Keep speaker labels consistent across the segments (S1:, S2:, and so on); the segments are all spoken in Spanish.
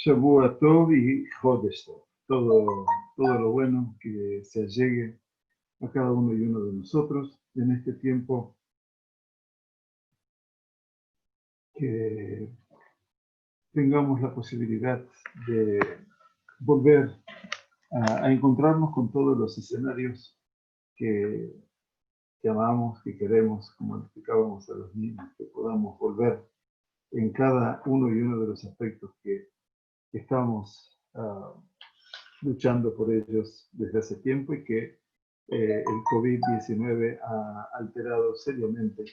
S1: Shavua Tov y Chodesh Tov. Todo lo bueno que se allegue a cada uno y uno de nosotros en este tiempo, que tengamos la posibilidad de volver a encontrarnos con todos los escenarios que amamos, que queremos, como le explicábamos a los niños, que podamos volver en cada uno y uno de los aspectos que estamos luchando por ellos desde hace tiempo y que el COVID-19 ha alterado seriamente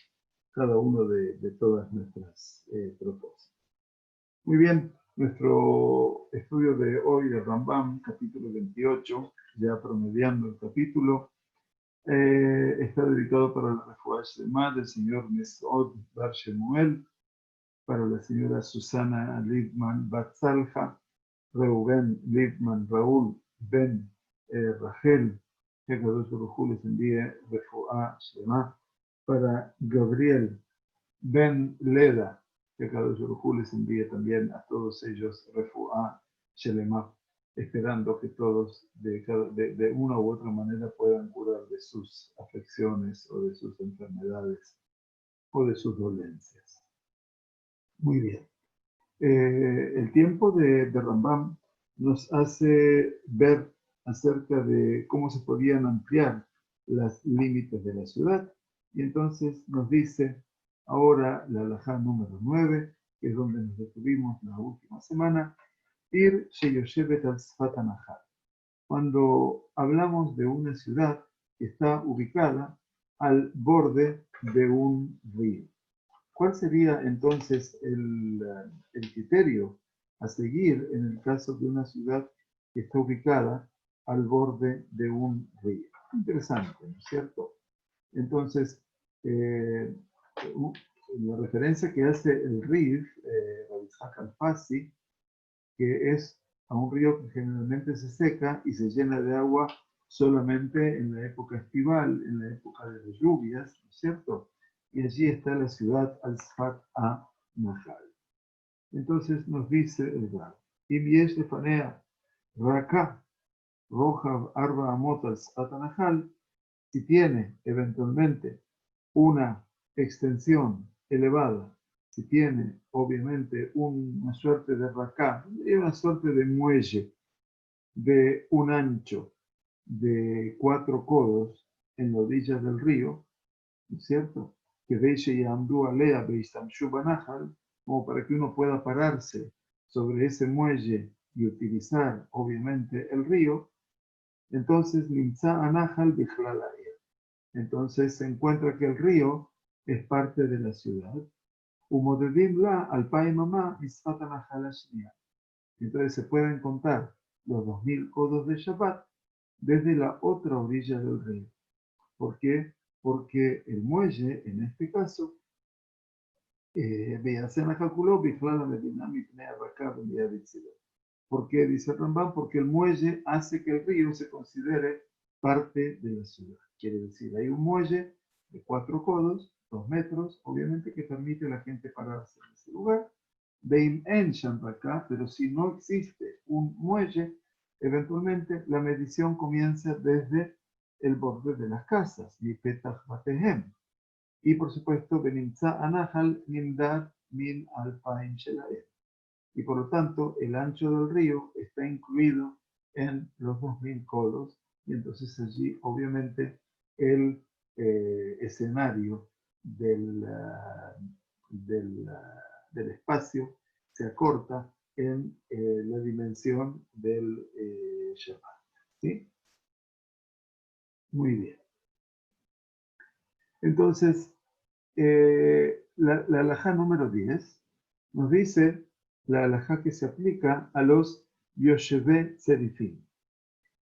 S1: cada uno de todas nuestras propuestas. Muy bien, nuestro estudio de hoy de Rambam, capítulo 28, ya promediando el capítulo, está dedicado para la refuá Shlema del señor Mesod Bar Shemuel, para la señora Susana Liebman Batzalja, Reuben Liebman Raúl Ben Rachel, que Akadosh Baruj Hu les envíe refuá Shlema, para Gabriel Ben Leda, que Akadosh Baruj Hu les envíe también a todos ellos refuá Shlema, esperando que todos de una u otra manera puedan curar de sus afecciones o de sus enfermedades o de sus dolencias. Muy bien. El tiempo de Rambam nos hace ver acerca de cómo se podían ampliar los límites de la ciudad, y entonces nos dice ahora la halajá número 9, que es donde nos detuvimos la última semana, Ir Sheyoshevet al Sfat HaNahar. Cuando hablamos de una ciudad que está ubicada al borde de un río. ¿Cuál sería entonces el criterio a seguir en el caso de una ciudad que está ubicada al borde de un río? Interesante, ¿no es cierto? Entonces, la referencia que hace el Rif, Rabbi Al-Fasi, que es a un río que generalmente se seca y se llena de agua solamente en la época estival, en la época de las lluvias, ¿no es cierto? Y allí está la ciudad Al-Sfat HaNahal. Entonces nos dice el Rab, Im yesh lefanea raka rojav arba amot Al-Sfat HaNahal, si tiene eventualmente una extensión elevada, si tiene obviamente una suerte de raka, una suerte de muelle de un ancho de 4 codos en la orilla del río, ¿no es cierto? Que Beishe y Amdu Alea Beistamshu Banahal, como para que uno pueda pararse sobre ese muelle y utilizar obviamente el río. Entonces, Nimtza Anahal Bichlalaia. Entonces se encuentra que el río es parte de la ciudad. Umodedim la alpai mamá Isfat Anahal Ashnia. Entonces se pueden contar los 2000 codos de Shabbat desde la otra orilla del río. ¿Por qué? Porque el muelle, en este caso, ¿por qué? Dice Rambam, porque el muelle hace que el río se considere parte de la ciudad. Quiere decir, hay un muelle de 4 codos, 2 metros, obviamente que permite a la gente pararse en ese lugar. Beim en Shamraka, pero si no existe un muelle, eventualmente la medición comienza desde el borde de las casas, y Petach Batehem. Y por supuesto, Benimtza Anahal Nimdad Min Alpain Shelaem. Y por lo tanto, el ancho del río está incluido en los 2000 codos, y entonces allí, obviamente, el escenario del espacio se acorta en la dimensión del Shabbat. ¿Sí? Muy bien. Entonces, la halajá número 10 nos dice la halajá que se aplica a los Yosheve Tzerifim.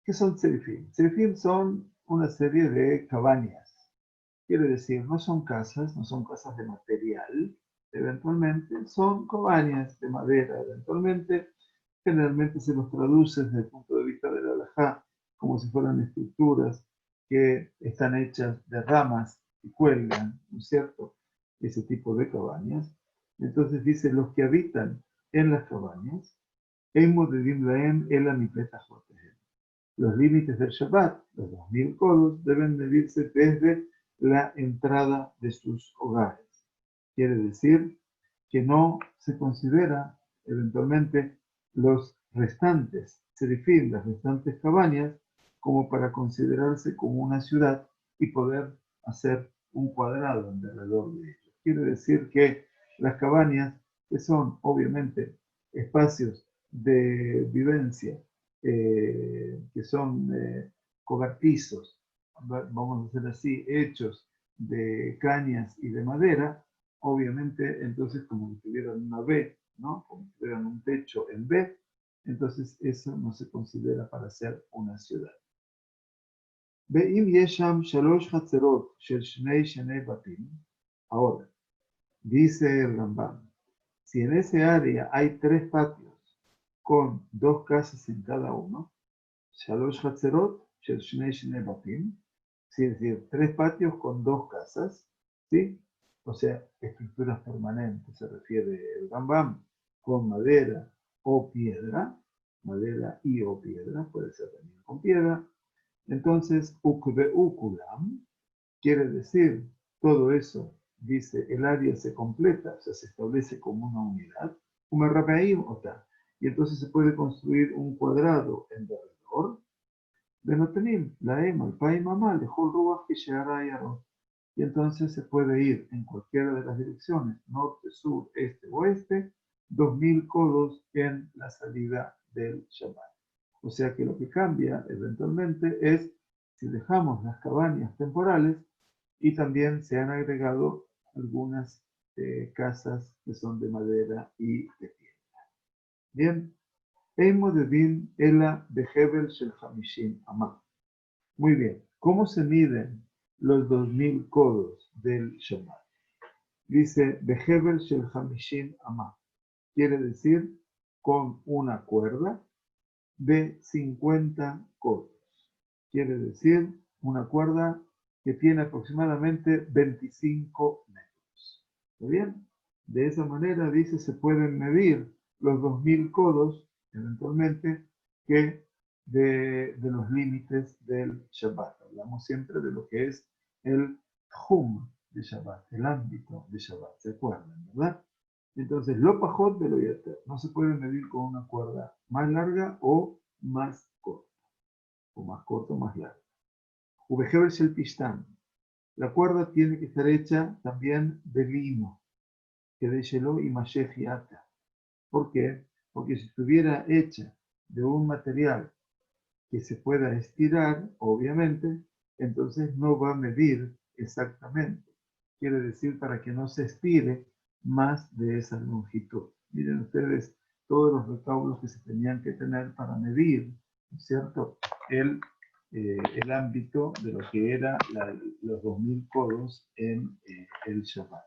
S1: ¿Qué son Tzerifim? Tzerifim son una serie de cabañas. Quiere decir, no son casas de material, eventualmente, son cabañas de madera, eventualmente. Generalmente se los traduce desde el punto de vista de la halajá como si fueran estructuras que están hechas de ramas y cuelgan, ¿no es cierto? Ese tipo de cabañas. Entonces dice, los que habitan en las cabañas, Hemos de Dimlaem el Amipetajotehem. Los límites del Shabbat, los 2000 codos, deben medirse desde la entrada de sus hogares. Quiere decir que no se considera eventualmente los restantes serifim, las restantes cabañas, como para considerarse como una ciudad y poder hacer un cuadrado alrededor de ellos. Quiere decir que las cabañas, que son obviamente espacios de vivencia, que son cobertizos, vamos a decir así, hechos de cañas y de madera, obviamente entonces como si tuvieran una B, ¿no? Como si tuvieran un techo en B, entonces eso no se considera para ser una ciudad. Ahora, dice el Rambam, si en ese área hay 3 patios con 2 casas en cada uno, Shalosh Hatzerot shel Shnei Batim, es decir, 3 patios con 2 casas, ¿sí? O sea, estructuras permanentes, se refiere el Rambam, con madera o piedra, madera y o piedra, puede ser también con piedra. Entonces, Ukveukulam quiere decir, todo eso, dice, el área se completa, o sea, se establece como una unidad, y entonces se puede construir un cuadrado en derredor, Benotenim, la Ema, el Pai Mamá, de Ruach y Sheara y Arot. Y entonces se puede ir en cualquiera de las direcciones, norte, sur, este, oeste, 2000 codos en la salida del Shabbat. O sea que lo que cambia eventualmente es si dejamos las cabañas temporales y también se han agregado algunas casas que son de madera y de piedra. Bien, Eimo de Din Ela de Hebel Shel Hamishim Amá. Muy bien, ¿cómo se miden los 2000 codos del Shabbat? Dice Behebel Shel Hamishim Amá. Quiere decir con una cuerda de 50 codos. Quiere decir una cuerda que tiene aproximadamente 25 metros. ¿Está bien? De esa manera, dice, se pueden medir los 2000 codos, eventualmente, que de los límites del Shabbat. Hablamos siempre de lo que es el Hum de Shabbat, el ámbito de Shabbat. ¿Se acuerdan, verdad? Entonces, lo pajot de lo yater no se puede medir con una cuerda más larga o más corta, o más corta o más larga. Ubeheber shel pistán. La cuerda tiene que estar hecha también de lino, que de shelo y mashech y ata. ¿Por qué? Porque si estuviera hecha de un material que se pueda estirar, obviamente, entonces no va a medir exactamente. Quiere decir para que no se estire más de esa longitud. Miren ustedes todos los rectángulos que se tenían que tener para medir, ¿no es cierto?, el ámbito de lo que era los 2000 codos en el Shabbat.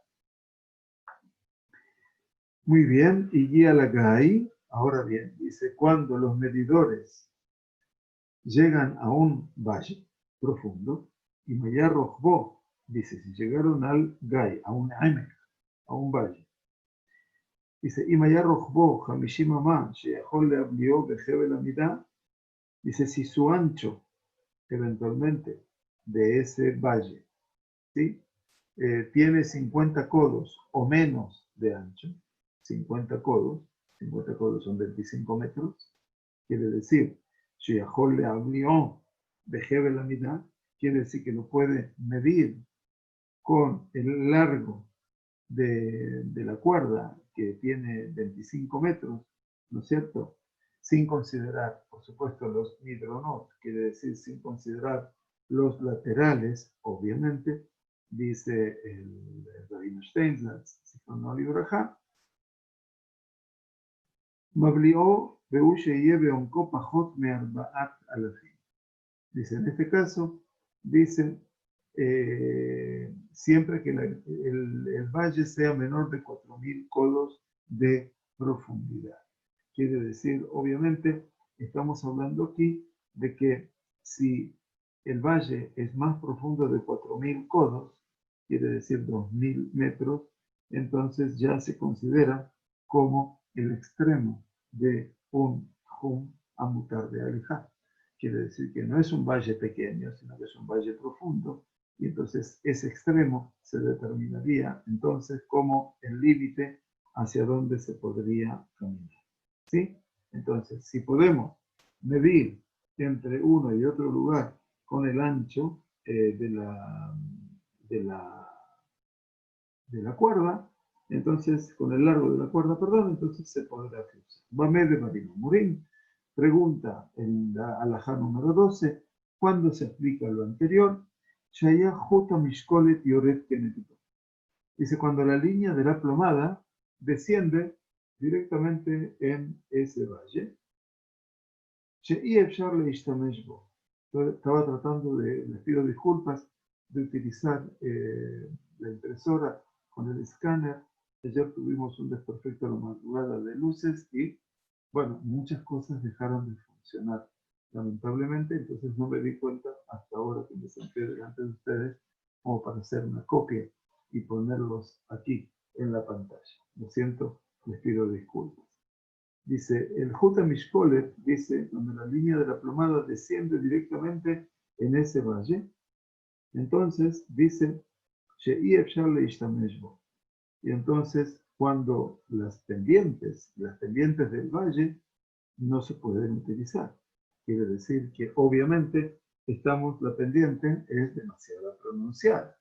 S1: Muy bien, y guía la Gai. Ahora bien, dice, cuando los medidores llegan a un valle profundo, y Maya Rojbo, dice, si llegaron al Gai, a un Emek, a un valle, dice, y Maya Rojbo, Hamishim Amá, Sheyahol Leablio, Behebel Amidá, dice, si su ancho, eventualmente, de ese valle, ¿sí? Tiene 50 codos o menos de ancho, 50 codos son 25 metros, quiere decir, Sheyahol Leablio, Behebel Amidá, quiere decir que lo puede medir con el largo de la cuerda, que tiene 25 metros, ¿no es cierto? Sin considerar, por supuesto, los midronot, quiere decir sin considerar los laterales, obviamente, dice el Rabino Steinsaltz, Zichrono Libraja, Mablió Beushe Beonko Pajot Mearbaat Alafim. Dice, en este caso, dice, siempre que el valle sea menor de 4000 codos de profundidad. Quiere decir, obviamente, estamos hablando aquí de que si el valle es más profundo de 4000 codos, quiere decir 2000 metros, entonces ya se considera como el extremo de un hum amutar de alejar. Quiere decir que no es un valle pequeño, sino que es un valle profundo. Y entonces ese extremo se determinaría entonces como el límite hacia donde se podría caminar. ¿Sí? Entonces, si podemos medir entre uno y otro lugar con el ancho de la cuerda, entonces, con el largo de la cuerda, perdón, entonces se podrá cruzar. Bamed de Marino Murín pregunta en la alajá número 12, ¿cuándo se aplica lo anterior? Shaya J. Mishkolet Yoret Kenetito. Dice, cuando la línea de la plomada desciende directamente en ese valle. Estaba tratando de, les pido disculpas, de utilizar la impresora con el escáner. Ayer tuvimos un desperfecto a la madrugada de luces y, bueno, muchas cosas dejaron de funcionar, lamentablemente. Entonces no me di cuenta hasta ahora que me senté delante de ustedes como para hacer una copia y ponerlos aquí en la pantalla. Lo siento, les pido disculpas. Dice, el Juta Mishkolet dice, donde la línea de la plomada desciende directamente en ese valle, entonces dice, y entonces cuando las pendientes del valle no se pueden utilizar. Quiere decir que obviamente la pendiente es demasiado pronunciada.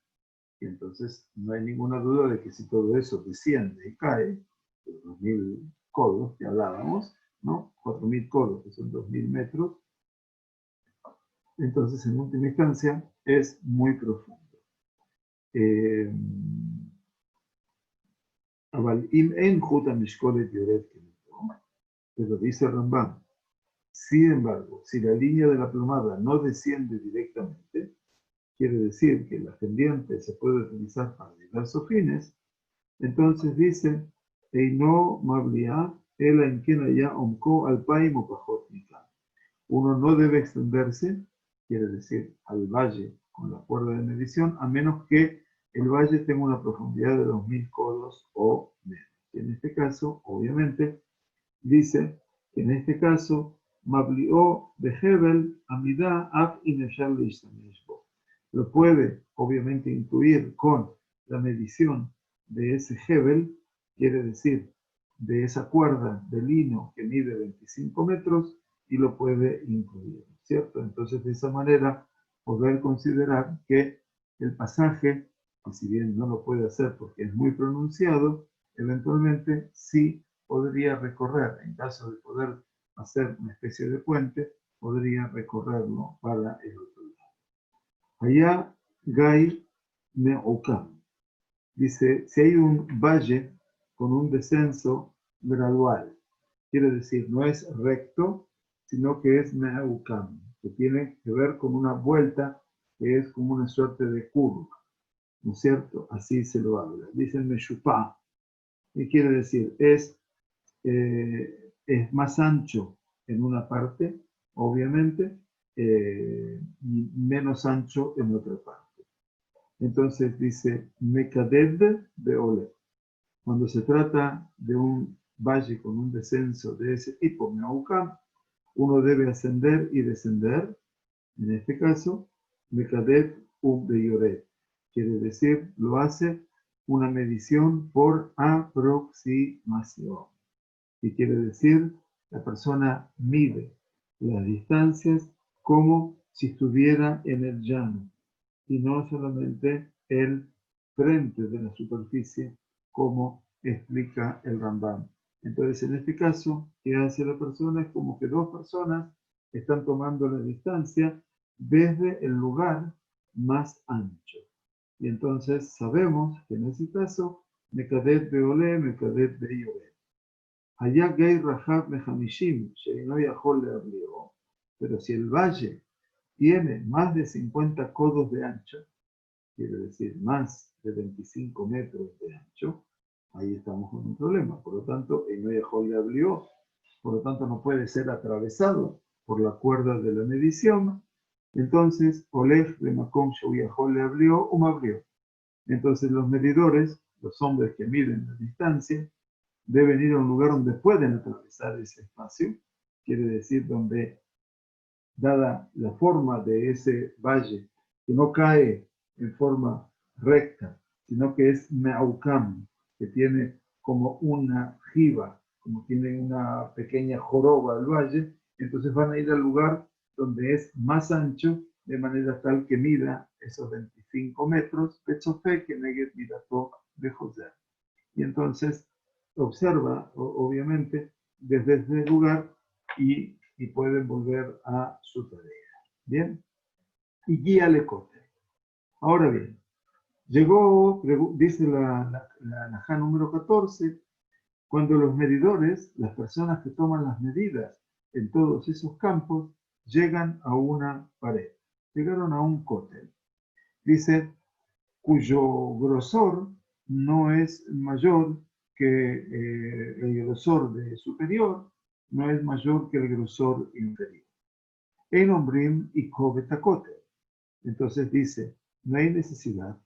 S1: Y entonces no hay ninguna duda de que si todo eso desciende y cae, los 2000 codos que hablábamos, ¿no? 4000 codos, que son 2000 metros, entonces en última instancia es muy profundo. Pero dice Rambam, sin embargo, si la línea de la plomada no desciende directamente, quiere decir que la pendiente se puede utilizar para diversos fines, entonces dice, Eino Mablia, el Enkenaya Omko Alpaim o Pajot Mikan. Uno no debe extenderse, quiere decir, al valle con la cuerda de medición, a menos que el valle tenga una profundidad de 2000 codos o menos. Y en este caso, obviamente, dice que en este caso, Mablio de Hebel, Amida, Af Ineshal Ishtameshbo. Lo puede, obviamente, incluir con la medición de ese Hebel, quiere decir, de esa cuerda de lino que mide 25 metros, y lo puede incluir, ¿cierto? Entonces, de esa manera, poder considerar que el pasaje, que si bien no lo puede hacer porque es muy pronunciado, eventualmente sí podría recorrer, en caso de poder hacer una especie de puente, podría recorrerlo para el otro lado. Allá, Gai Meokam dice, si hay un valle con un descenso gradual, quiere decir, no es recto, sino que es Meokam, que tiene que ver con una vuelta que es como una suerte de curva, ¿no es cierto? Así se lo habla. Dicen Meshupá, ¿qué quiere decir? Es más ancho en una parte, obviamente, y menos ancho en otra parte. Entonces dice, Mekadev de Ole. Cuando se trata de un valle con un descenso de ese tipo, Meaukam, uno debe ascender y descender. En este caso, Mekadev de Yoret. Quiere decir, lo hace una medición por aproximación. Y quiere decir, la persona mide las distancias como si estuviera en el llano y no solamente el frente de la superficie, como explica el Rambam. Entonces, en este caso, ¿qué hace la persona? Es como que dos personas están tomando la distancia desde el lugar más ancho. Y entonces sabemos que en ese caso, Mekadet Beolé, Mekadet Beyoret. Allá Gay Rahab Mehamishim, Sheino Yahol Leablio. Pero si el valle tiene más de 50 codos de ancho, quiere decir más de 25 metros de ancho, ahí estamos con un problema. Por lo tanto, Sheino Yahol Leablio, por lo tanto no puede ser atravesado por la cuerda de la medición. Entonces, Olef de Makom Sheyahol Leablio, Umablio. Entonces los medidores, los hombres que miden la distancia, deben ir a un lugar donde pueden atravesar ese espacio, quiere decir donde, dada la forma de ese valle, que no cae en forma recta, sino que es meaukam, que tiene como una jiba, como tiene una pequeña joroba al valle, entonces van a ir al lugar donde es más ancho, de manera tal que mida esos 25 metros, Pechofe, que Neget Midató de José. Y entonces observa, obviamente, desde ese lugar y pueden volver a su tarea. ¿Bien? Y guía Lecote. Ahora bien, llegó, dice la Najá número 14, cuando los medidores, las personas que toman las medidas en todos esos campos, llegan a una pared. Llegaron a un cótel. Dice, cuyo grosor no es mayor que el grosor de superior, no es mayor que el grosor inferior. En Ombrim y Kobetakote. Entonces dice, no hay necesidad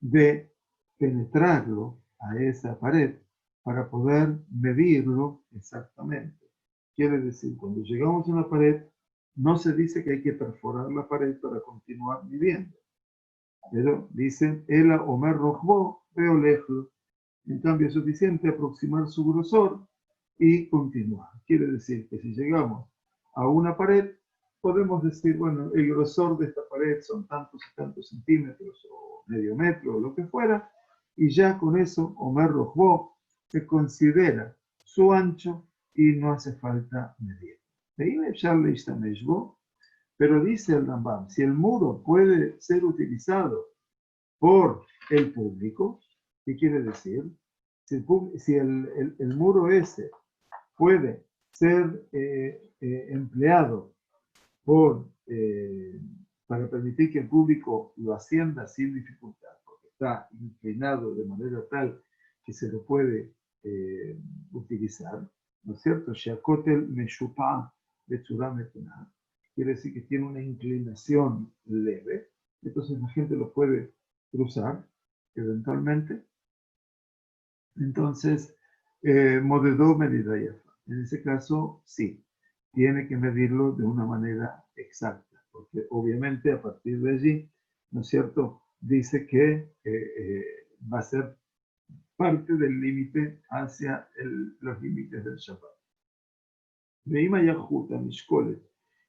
S1: de penetrarlo a esa pared para poder medirlo exactamente. Quiere decir, cuando llegamos a una pared, no se dice que hay que perforar la pared para continuar midiendo. Pero dicen, Ela Omer Rojbo, veo lejos. En cambio, es suficiente aproximar su grosor y continuar. Quiere decir que si llegamos a una pared, podemos decir, bueno, el grosor de esta pared son tantos y tantos centímetros o medio metro o lo que fuera, y ya con eso Omer Rojbo se considera su ancho y no hace falta medir. Pero dice el Rambam, si el muro puede ser utilizado por el público, ¿qué quiere decir? Si el muro ese puede ser empleado para permitir que el público lo ascienda sin dificultad, porque está inclinado de manera tal que se lo puede utilizar, ¿no es cierto? Shakotel Meshupa de Tsudametunah. Quiere decir que tiene una inclinación leve, entonces la gente lo puede cruzar eventualmente. Entonces, Modedó medida yafa. En ese caso, sí, tiene que medirlo de una manera exacta, porque obviamente a partir de allí, ¿no es cierto?, dice que va a ser parte del límite hacia los límites del Shabbat. Veima Yahuta Mishkolet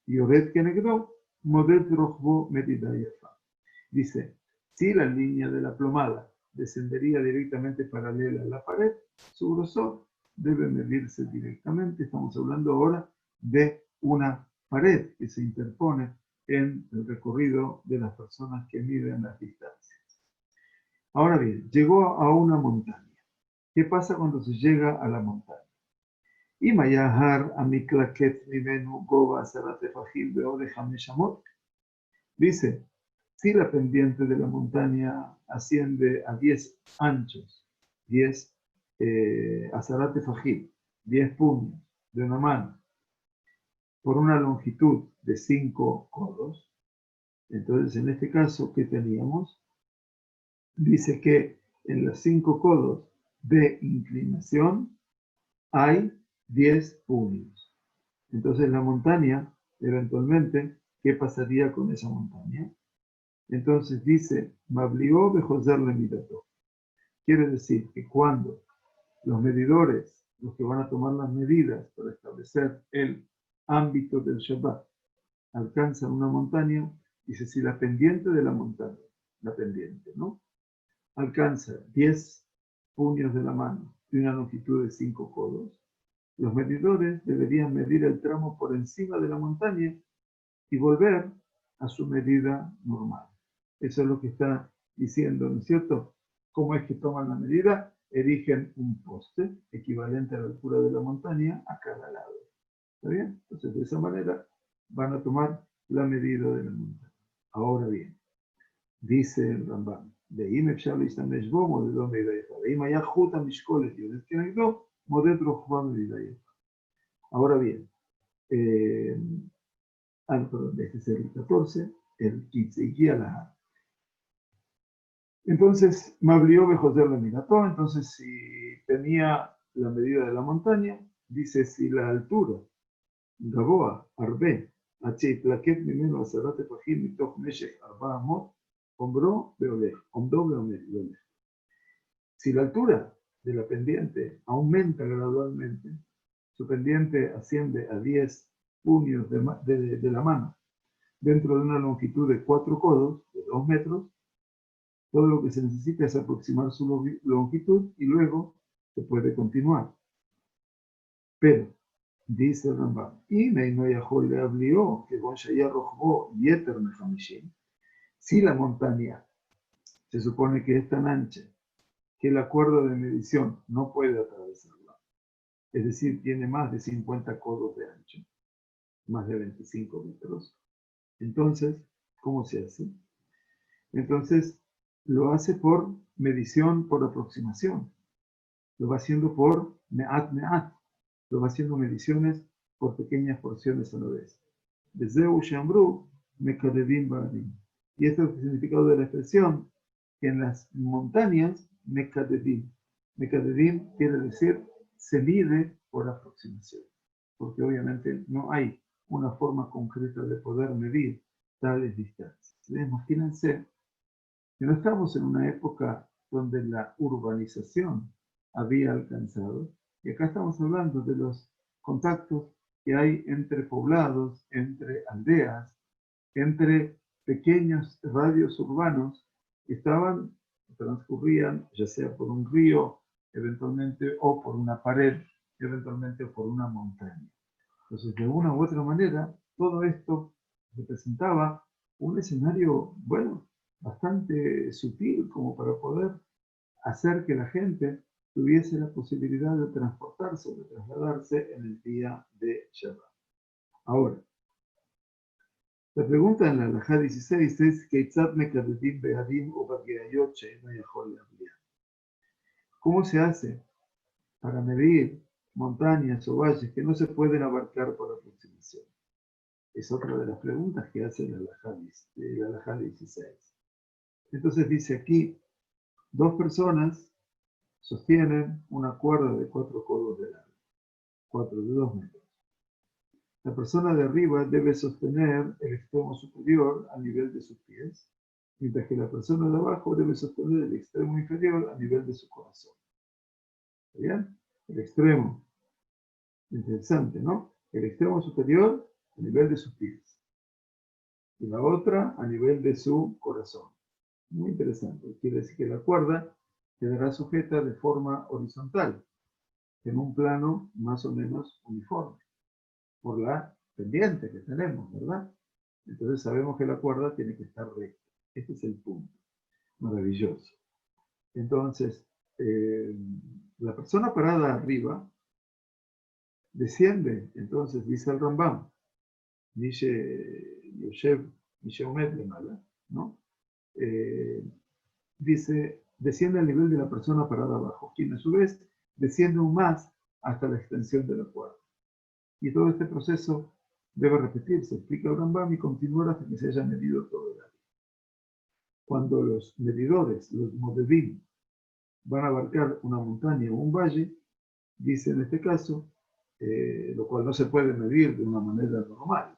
S1: y Ored Kenegdo, Moded Rojbo medida yafa. Dice, si la línea de la plomada descendería directamente paralela a la pared, su grosor debe medirse directamente. Estamos hablando ahora de una pared que se interpone en el recorrido de las personas que miden las distancias. Ahora bien, llegó a una montaña. ¿Qué pasa cuando se llega a la montaña? Y Mayahar Amiklaket Mimenu Goba Sarate Fajil Beode Hameshamot. Dice, si la pendiente de la montaña asciende a 10 anchos, 10 azarate fajil, 10 puños de una mano, por una longitud de 5 codos, entonces en este caso, ¿qué teníamos? Dice que en los 5 codos de inclinación hay 10 puños. Entonces la montaña, eventualmente, ¿qué pasaría con esa montaña? Entonces dice, Mablió Bejoser le Midato. Quiere decir que cuando los medidores, los que van a tomar las medidas para establecer el ámbito del Shabbat, alcanzan una montaña, dice, si la pendiente de la montaña, la pendiente, ¿no?, alcanza 10 puños de la mano y una longitud de 5 codos, los medidores deberían medir el tramo por encima de la montaña y volver a su medida normal. Eso es lo que está diciendo, ¿no es cierto? ¿Cómo es que toman la medida? Erigen un poste equivalente a la altura de la montaña a cada lado. ¿Está bien? Entonces, de esa manera van a tomar la medida de la montaña. Ahora bien, dice el Rambam, de ahí ahora bien, perdón, este es el 14, el 15, y la. Entonces, Mablió Bejoser le Midató, entonces si tenía la medida de la montaña, dice si la altura, Gaboa, Arbe, H, Plaquet, Mimeno, Acerrate, Pajim, Mitoch, Meshech, Arba, Amot, Ombró, Beolej, Omdó, Beolej. Si la altura de la pendiente aumenta gradualmente, su pendiente asciende a 10 puños de la mano, dentro de una longitud de 4 codos, de 2 metros, todo lo que se necesita es aproximar su longitud y luego se puede continuar. Pero, dice el Rambam, si la montaña se supone que es tan ancha que la cuerda de medición no puede atravesarla, es decir, tiene más de 50 codos de ancho, más de 25 metros, entonces, ¿cómo se hace? Entonces, lo hace por medición, por aproximación. Lo va haciendo por me'at. Lo va haciendo mediciones por pequeñas porciones a la vez. Bezeu shambru mekadedim ba'adim. Y esto es el significado de la expresión que en las montañas mekadedim. Mekadedim quiere decir se mide por aproximación. Porque obviamente no hay una forma concreta de poder medir tales distancias. Imagínense que no estamos en una época donde la urbanización había alcanzado, y acá estamos hablando de los contactos que hay entre poblados, entre aldeas, entre pequeños radios urbanos que transcurrían ya sea por un río, eventualmente, o por una pared, eventualmente por una montaña. Entonces, de una u otra manera, todo esto representaba un escenario, bueno, bastante sutil como para poder hacer que la gente tuviese la posibilidad de transportarse o de trasladarse en el día de Shabbat. Ahora, la pregunta en la Halajá 16 es ¿cómo se hace para medir montañas o valles que no se pueden abarcar por aproximación? Es otra de las preguntas que hace la Halajá 16. Entonces dice aquí, dos personas sostienen una cuerda de 4 codos de largo, 4 de 2 metros. La persona de arriba debe sostener el extremo superior a nivel de sus pies, mientras que la persona de abajo debe sostener el extremo inferior a nivel de su corazón. ¿Está bien? El extremo, interesante, ¿no? El extremo superior a nivel de sus pies y la otra a nivel de su corazón. Muy interesante. Quiere decir que la cuerda quedará sujeta de forma horizontal, en un plano más o menos uniforme, por la pendiente que tenemos, ¿verdad? Entonces sabemos que la cuerda tiene que estar recta. Este es el punto. Maravilloso. Entonces, la persona parada arriba desciende, entonces dice el Rambam, dice Yoshev, dice Omed de Mala, ¿no? Dice, desciende al nivel de la persona parada abajo, quien a su vez desciende aún más hasta la extensión de la cuerda. Y todo este proceso debe repetirse, explica el Rambam, y continuar hasta que se haya medido todo el área. Cuando los medidores, los modedim, van a abarcar una montaña o un valle, dice en este caso, lo cual no se puede medir de una manera normal,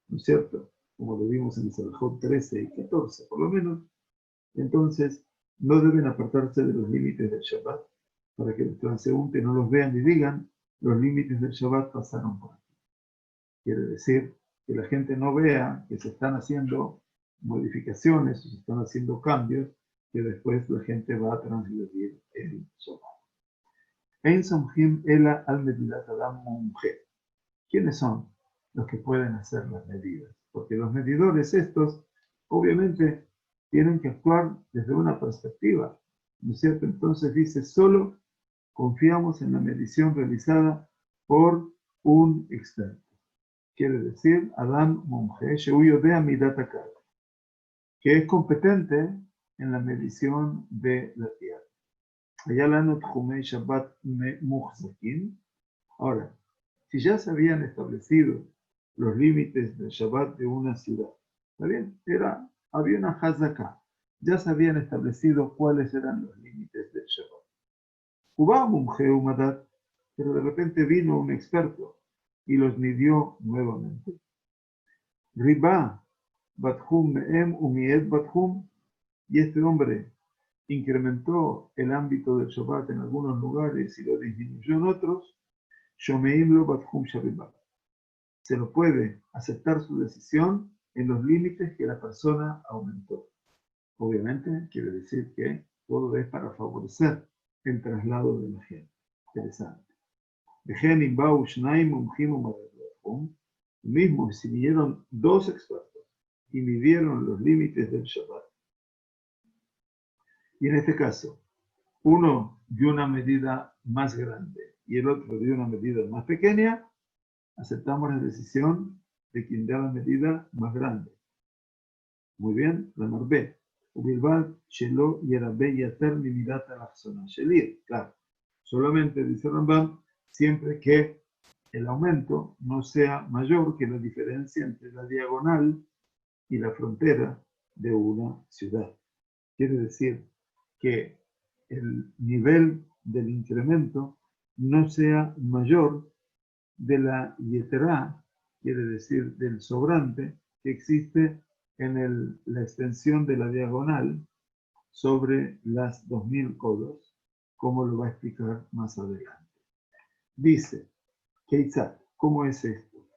S1: ¿no es cierto? Como lo vimos en el Salahot 13 y 14, por lo menos. Entonces, no deben apartarse de los límites del Shabbat, para que los transeúntes no los vean y digan, los límites del Shabbat pasaron por aquí. Quiere decir que la gente no vea que se están haciendo modificaciones o se están haciendo cambios que después la gente va a transgredir el Shabbat. Ein somjim ela al medidat adam mumje. ¿Quiénes son los que pueden hacer las medidas? Porque los medidores estos, obviamente, tienen que actuar desde una perspectiva, ¿no es cierto? Entonces dice, solo confiamos en la medición realizada por un experto. Quiere decir, Adam Mumje, Sheuyo de Amidat Akar, que es competente en la medición de la tierra. Allá la Notjumei Shabbat Muhzakin. Ahora, si ya se habían establecido los límites del Shabbat de una ciudad, ¿está bien? Había una Hazaká, ya se habían establecido cuáles eran los límites del Shabbat. Ubá Mumje Umadat, pero de repente vino un experto y los midió nuevamente. Riba, Batjum Me'em Umied Batjum, y este hombre incrementó el ámbito del Shabbat en algunos lugares y lo disminuyó en otros. Shomeim lo Batjum Shariba. Se lo puede aceptar su decisión en los límites que la persona aumentó. Obviamente quiere decir que todo es para favorecer el traslado de la gente. Interesante. Mismo si vinieron dos expertos y midieron los límites del Shabbat. Y en este caso, uno dio una medida más grande y el otro dio una medida más pequeña, aceptamos la decisión de quien da la medida más grande. Muy bien, la Marbe. Ubilbal, Shelo y Arabe Yater Mimidat Alachzona Shelir. Claro, solamente dice Rambam, siempre que el aumento no sea mayor que la diferencia entre la diagonal y la frontera de una ciudad. Quiere decir que el nivel del incremento no sea mayor de la yeterá, quiere decir del sobrante, que existe en la extensión de la diagonal sobre las 2000 codos, como lo va a explicar más adelante. Dice, Keitzat, ¿cómo es esto?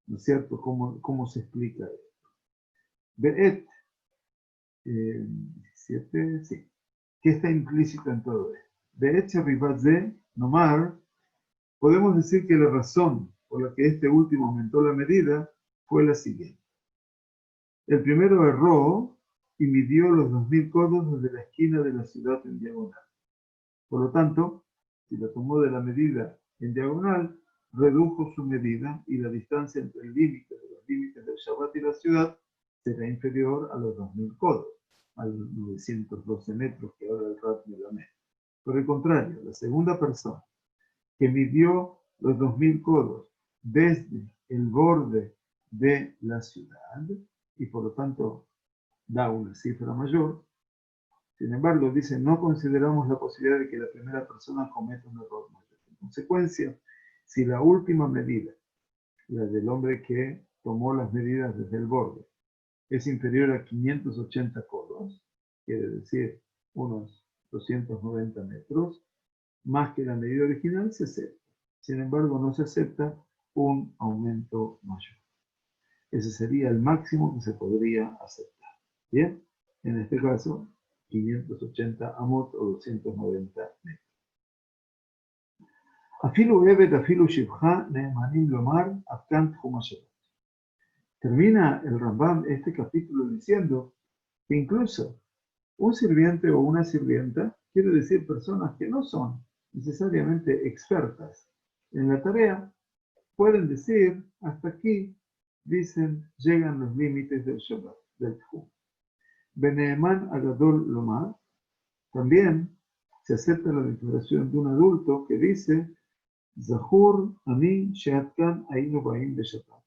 S1: ¿No es cierto? ¿Cómo se explica esto? Be'et, 17, sí. ¿Qué está implícito en todo esto? Be'et Sharibatze, Nomar, podemos decir que la razón por la que este último aumentó la medida fue la siguiente. El primero erró y midió los 2000 codos desde la esquina de la ciudad en diagonal. Por lo tanto, si la tomó de la medida en diagonal, redujo su medida y la distancia entre el límite de los límites del Shabbat y la ciudad será inferior a los 2000 codos, a los 912 metros que ahora el Rat me da. Por el contrario, la segunda persona que midió los 2000 codos desde el borde de la ciudad y por lo tanto da una cifra mayor. Sin embargo, dice, no consideramos la posibilidad de que la primera persona cometa un error mayor. En consecuencia, si la última medida, la del hombre que tomó las medidas desde el borde, es inferior a 580 codos, quiere decir unos 290 metros, más que la medida original, se acepta. Sin embargo, no se acepta un aumento mayor. Ese sería el máximo que se podría aceptar. Bien, en este caso, 580 amot o 290 metros. Afilu Evet, afilu shivcha, neemanim lomar, afkan tchumashet. Termina el Rambam este capítulo diciendo que incluso un sirviente o una sirvienta, quiere decir personas que no son necesariamente expertas en la tarea, pueden decir, hasta aquí, dicen, llegan los límites del Shabbat, del Tchum. Beneeman Agadol Lomar, también se acepta la declaración de un adulto que dice, Zahur Ani Sheatkan Ainu Baim de Shabbat.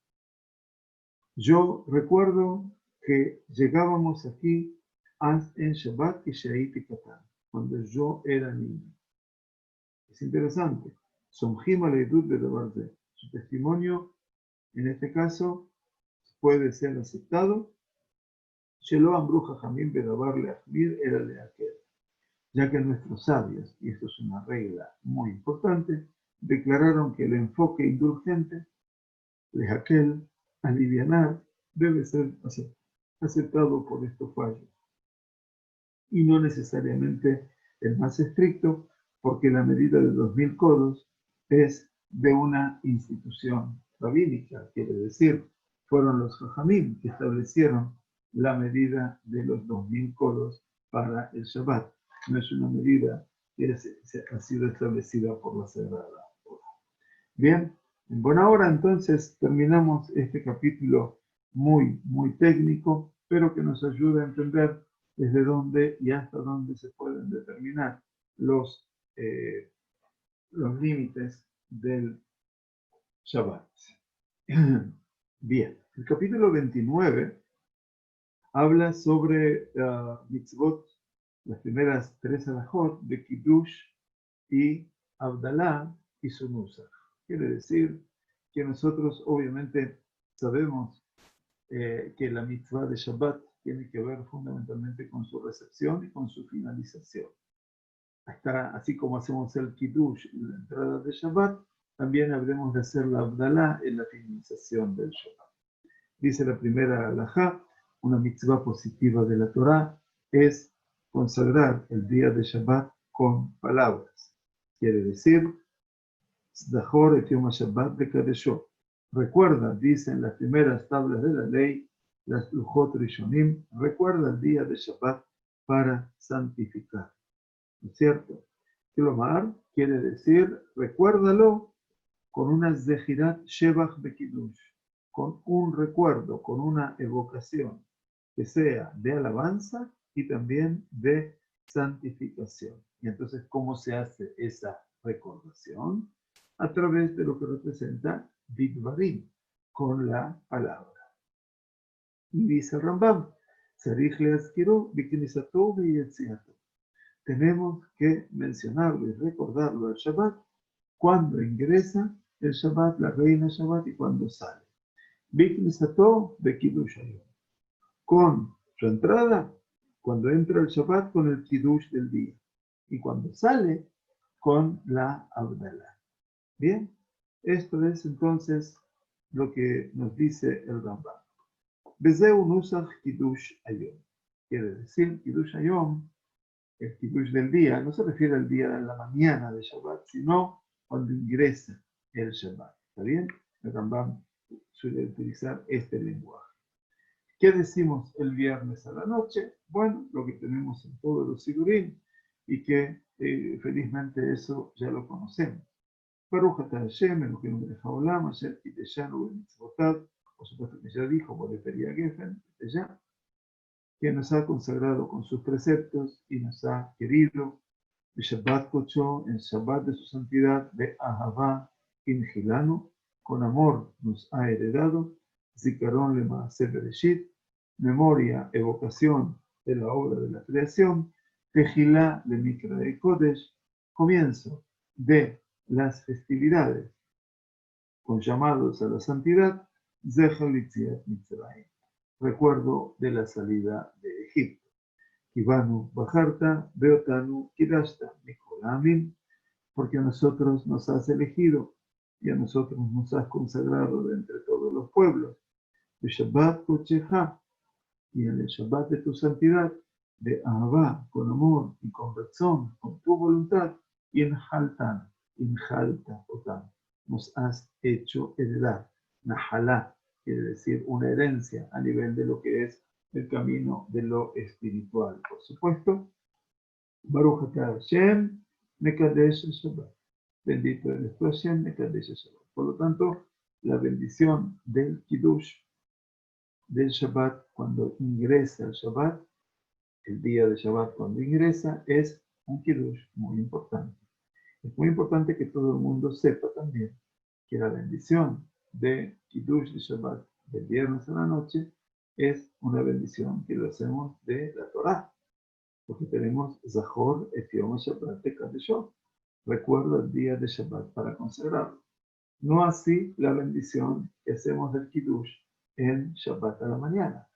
S1: Yo recuerdo que llegábamos aquí en Shabbat y Sheiti Katan, cuando yo era niño. Es interesante. Somjim Aleidut de Dabarze. Su testimonio, en este caso, puede ser aceptado. Shelo Ambruja Jamim Bedabar Leachmir era de aquel. Ya que nuestros sabios, y esto es una regla muy importante, declararon que el enfoque indulgente, lejaquel, alivianar, debe ser aceptado por estos fallos. Y no necesariamente el más estricto, porque la medida de 2000 codos es de una institución rabínica, quiere decir, fueron los jajamim que establecieron la medida de los 2000 codos para el Shabbat. No es una medida que ha sido establecida por la Sagrada Torá. Bien, en buena hora entonces terminamos este capítulo muy, muy técnico, pero que nos ayuda a entender desde dónde y hasta dónde se pueden determinar los límites del Shabbat. Bien, el capítulo 29 habla sobre mitzvot, las primeras 3 alajot de Kiddush y Abdalá y su nusach. Quiere decir que nosotros obviamente sabemos que la mitzvah de Shabbat tiene que ver fundamentalmente con su recepción y con su finalización. Así como hacemos el Kiddush en la entrada de Shabbat, también habremos de hacer la Abdalá en la finalización del Shabbat. Dice la primera halajá, una mitzvah positiva de la Torá es consagrar el día de Shabbat con palabras. Quiere decir, Zdachor et Yom HaShabbat bekadesho. Recuerda, dicen las primeras tablas de la ley, las Lujot Rishonim, recuerda el día de Shabbat para santificar. ¿No es cierto? Kilomar quiere decir, recuérdalo con una Zehirat Shebach Bekidush, con un recuerdo, con una evocación, que sea de alabanza y también de santificación. Y entonces, ¿cómo se hace esa recordación? A través de lo que representa Bidvarim, con la palabra. Y dice Rambam, Sarich leazkiro biknisato veyetziato. Tenemos que mencionarlo y recordarlo al Shabbat cuando ingresa el Shabbat, la reina Shabbat, y cuando sale. Biknisato bekidush hayom. Con su entrada, cuando entra el Shabbat, con el Kiddush del día. Y cuando sale, con la Abdalá. Bien, esto es entonces lo que nos dice el Rambam. Bezeu nusach Kiddush hayom. Quiere decir, Kiddush hayom, el Kiddush del día, no se refiere al día de la mañana de Shabbat, sino cuando ingresa el Shabbat. ¿Está bien? El Rambam suele utilizar este lenguaje. ¿Qué decimos el viernes a la noche? Bueno, lo que tenemos en todos los sigurín y que felizmente eso ya lo conocemos. Baruch atah Hashem, Eloheinu melech haolam, asher kiteshanu b'mitzvotav, por supuesto que ya dijo, por Beria Geffen, ya, que nos ha consagrado con sus preceptos y nos ha querido, Shabbat Kocho, en Shabbat de su santidad, de Ahavá, Injilanu, con amor nos ha heredado, Zikaron le Maaseh Bereshit, memoria, evocación de la obra de la creación, Tejilá le Mikra de Kodesh, comienzo de las festividades con llamados a la santidad, Zecher Litziat Mitzrayim, recuerdo de la salida de Egipto. Kivanu Bajarta, Beotanu Kidashta, Mikolamin, porque a nosotros nos has elegido y a nosotros nos has consagrado de entre todos los pueblos. De Shabbat Kochecha, y en el Shabbat de tu santidad, de Ahavá, con amor y con razón, con tu voluntad, y en Haltan, Halta Otam, nos has hecho heredar. Nahalá quiere decir una herencia a nivel de lo que es el camino de lo espiritual. Por supuesto, Baruch atah Hashem, Mekadesh Shabbat. Bendito eres tú Hashem, Mekadesh Shabbat. Por lo tanto, la bendición del Kiddush, del Shabbat, cuando ingresa el Shabbat, el día de Shabbat cuando ingresa, es un Kiddush muy importante. Es muy importante que todo el mundo sepa también que la bendición de Kiddush de Shabbat del viernes a la noche es una bendición que lo hacemos de la Torá, porque tenemos Zachor et Yom Shabbat de Kadeshot. Recuerda el día de Shabbat para consagrarlo. No así la bendición que hacemos del Kiddush en Shabbat a la mañana.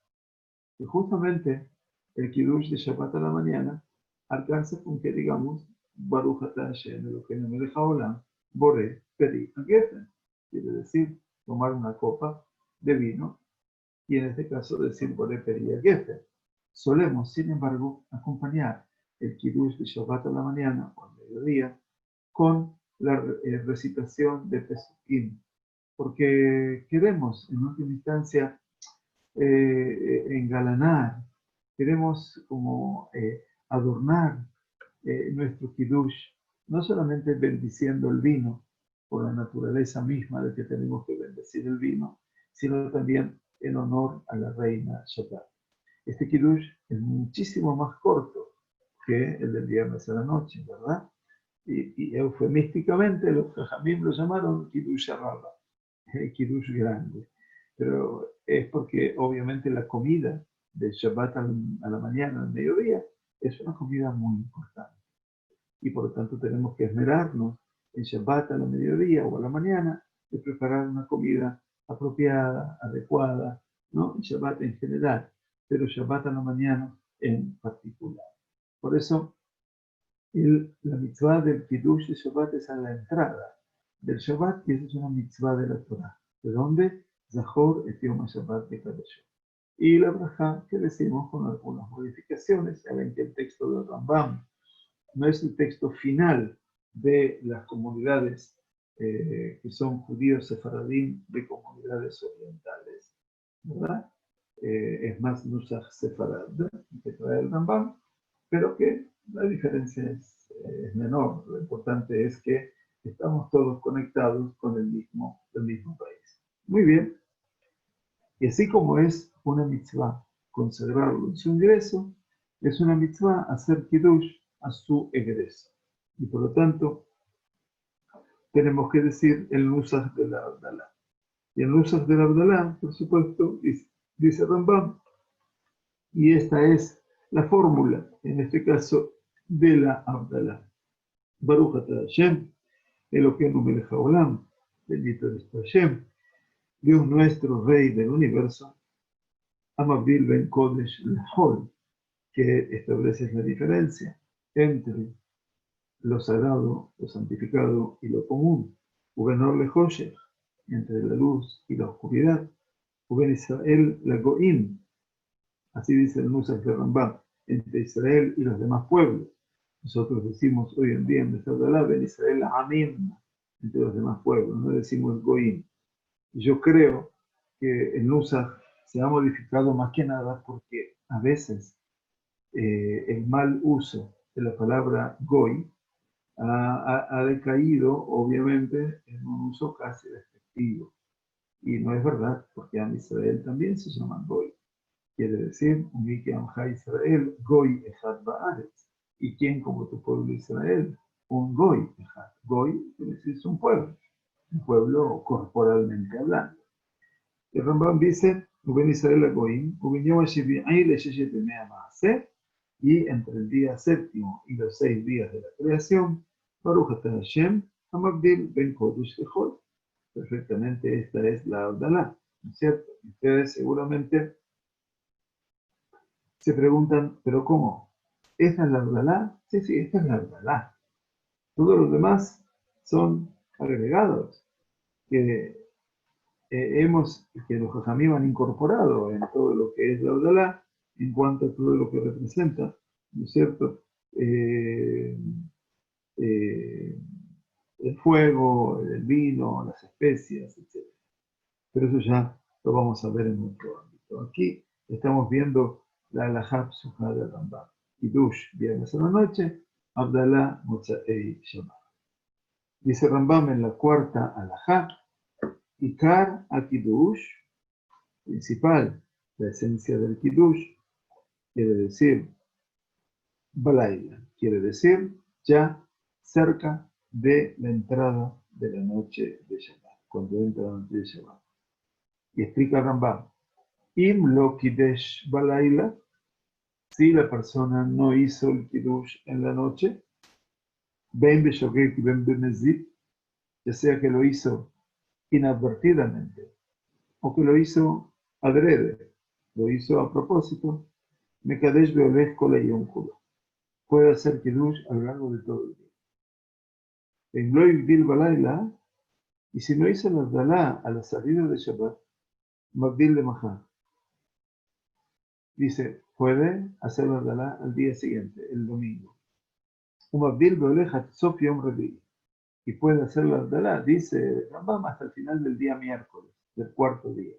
S1: Y justamente el Kiddush de Shabbat a la mañana alcanza con que digamos Baruch atah Hashem Eloheinu melech haolam boré peri hagefen. Quiere decir tomar una copa de vino y en este caso decir boré peri hagefen. Solemos, sin embargo, acompañar el Kiddush de Shabbat a la mañana o al mediodía con la recitación de Pesukim, porque queremos en última instancia engalanar, queremos como adornar nuestro Kiddush, no solamente bendiciendo el vino por la naturaleza misma de que tenemos que bendecir el vino, sino también en honor a la reina Shabbat. Este Kiddush es muchísimo más corto que el del viernes a la noche, ¿verdad? Y eufemísticamente los Jajamim lo llamaron Kiddush Rabba, el Kiddush grande. Pero es porque obviamente la comida de Shabbat a la mañana, al mediodía, es una comida muy importante. Y por lo tanto tenemos que esmerarnos en Shabbat a la mediodía o a la mañana, de preparar una comida apropiada, adecuada, ¿no? Shabbat en general, pero Shabbat a la mañana en particular. Por eso, la mitzvah del Kiddush de Shabbat es a la entrada del Shabbat, y esa es una mitzvah de la Torah. ¿De dónde? Zahor et Yom Shabbat de Kadosh. Y la braja que decimos con algunas modificaciones. Ya ven que el texto del Rambam no es el texto final de las comunidades que son judíos sefaradín de comunidades orientales, ¿verdad? Es más Nusach Sefarad que trae el Rambam, pero que la diferencia es menor. Lo importante es que estamos todos conectados con el mismo país. Muy bien. Y así como es una mitzvah conservarlo en su ingreso, es una mitzvah hacer kiddush a su egreso. Y por lo tanto, tenemos que decir el nusach de la Abdalá. Y el nusach de la Abdalá, por supuesto, dice Rambam, y esta es la fórmula, en este caso, de la Abdalá. Baruch atah Hashem, Elokeinu melech haolam, bendito eres tú Hashem, Dios nuestro, Rey del universo, Amabdil ben Kodesh Lehol, que establece la diferencia entre lo sagrado, lo santificado y lo común. Ubenor Lehoshech, entre la luz y la oscuridad. Uben Israel la Goim, así dice el Nusach de Rambam, entre Israel y los demás pueblos. Nosotros decimos hoy en día en nuestra Torah, Ben Israel la Amim, entre los demás pueblos, no decimos Goim. Y yo creo que el Nusach se ha modificado más que nada porque a veces el mal uso de la palabra goy ha decaído, obviamente, en un uso casi despectivo. Y no es verdad, porque a Israel también se llama goy. Quiere decir, Umike Amja Israel, goy ejat ba'aretz. ¿Y quién como tu pueblo Israel? Un goy ejat. Goy quiere decir es un pueblo corporalmente hablando. El Rambam dice, Uben Israel a goim, Uben Yom HaShevi'ai le'Sheshet Yemei HaMaaseh, y entre el día séptimo y los 6 días de la creación, Baruch atah Hashem, Hamabdil ben Kodesh Lehol. Perfectamente, esta es la Abdalá, ¿no es cierto? Ustedes seguramente se preguntan, ¿pero cómo? ¿Esta es la Abdalá? Sí, sí, esta es la Abdalá. Todos los demás son agregados que que los Jajamim han incorporado en todo lo que es la Abdalá, en cuanto a todo lo que representa, ¿no es cierto? El fuego, el vino, las especias, etc. Pero eso ya lo vamos a ver en otro ámbito. Aquí estamos viendo la Alajá Psujá de Rambam. Kiddush, viernes a la noche, Abdalá, Motzei, Shabbat. Dice Rambam en la cuarta Alajá, Ikar a Kiddush, principal, la esencia del Kiddush, quiere decir Balayla, quiere decir ya cerca de la entrada de la noche de Shabbat, cuando entra la noche de Shabbat. Y explica Rambam, Im lo Kiddush Balayla, si la persona no hizo el Kiddush en la noche, Ben Beshogek y Ben Bemezid, ya sea que lo hizo inadvertidamente o que lo hizo adrede, lo hizo a propósito, Mekadesh Beolech Kol Hayom Kulo. Puede hacer Kiddush a lo largo de todo el día. En lo Igdil Balayla, y si no hizo la Abdalá a la salida de Shabbat, Magdil de Mahá. Dice, puede hacer la Abdalá al día siguiente, el domingo. Magdil Beolech Hatzof Yom Revi. Y puede hacer la Abdalá, dice Rambam, hasta el final del día miércoles, del cuarto día.